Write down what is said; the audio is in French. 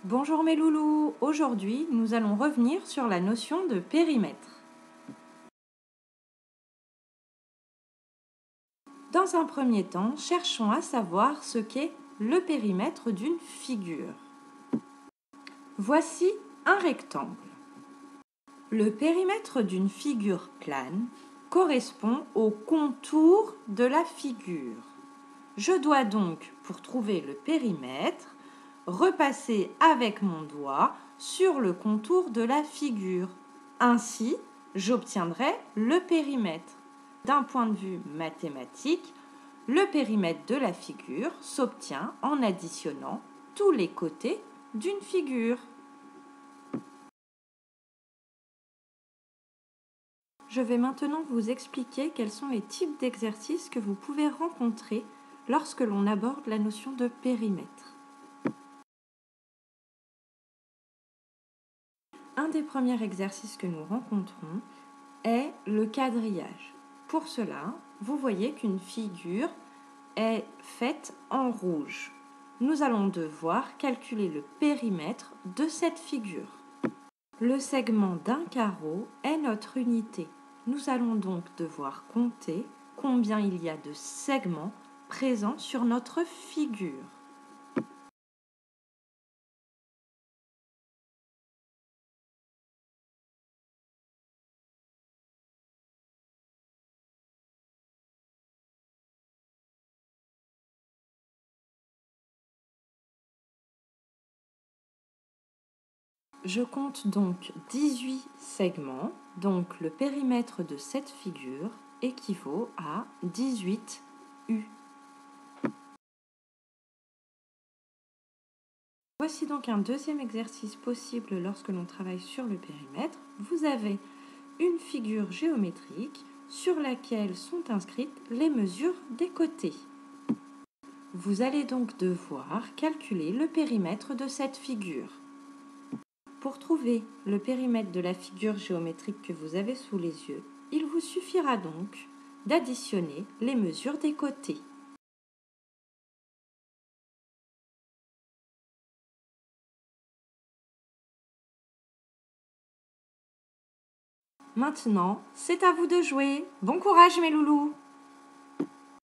Bonjour mes loulous, aujourd'hui nous allons revenir sur la notion de périmètre. Dans un premier temps, cherchons à savoir ce qu'est le périmètre d'une figure. Voici un rectangle. Le périmètre d'une figure plane correspond au contour de la figure. Je dois donc, pour trouver le périmètre, repasser avec mon doigt sur le contour de la figure. Ainsi, j'obtiendrai le périmètre. D'un point de vue mathématique, le périmètre de la figure s'obtient en additionnant tous les côtés d'une figure. Je vais maintenant vous expliquer quels sont les types d'exercices que vous pouvez rencontrer lorsque l'on aborde la notion de périmètre. Un des premiers exercices que nous rencontrons est le quadrillage. Pour cela, vous voyez qu'une figure est faite en rouge. Nous allons devoir calculer le périmètre de cette figure. Le segment d'un carreau est notre unité. Nous allons donc devoir compter combien il y a de segments présents sur notre figure. Je compte donc 18 segments, donc le périmètre de cette figure équivaut à 18 U. Voici donc un deuxième exercice possible lorsque l'on travaille sur le périmètre. Vous avez une figure géométrique sur laquelle sont inscrites les mesures des côtés. Vous allez donc devoir calculer le périmètre de cette figure. Pour trouver le périmètre de la figure géométrique que vous avez sous les yeux, il vous suffira donc d'additionner les mesures des côtés. Maintenant, c'est à vous de jouer. Bon courage mes loulous!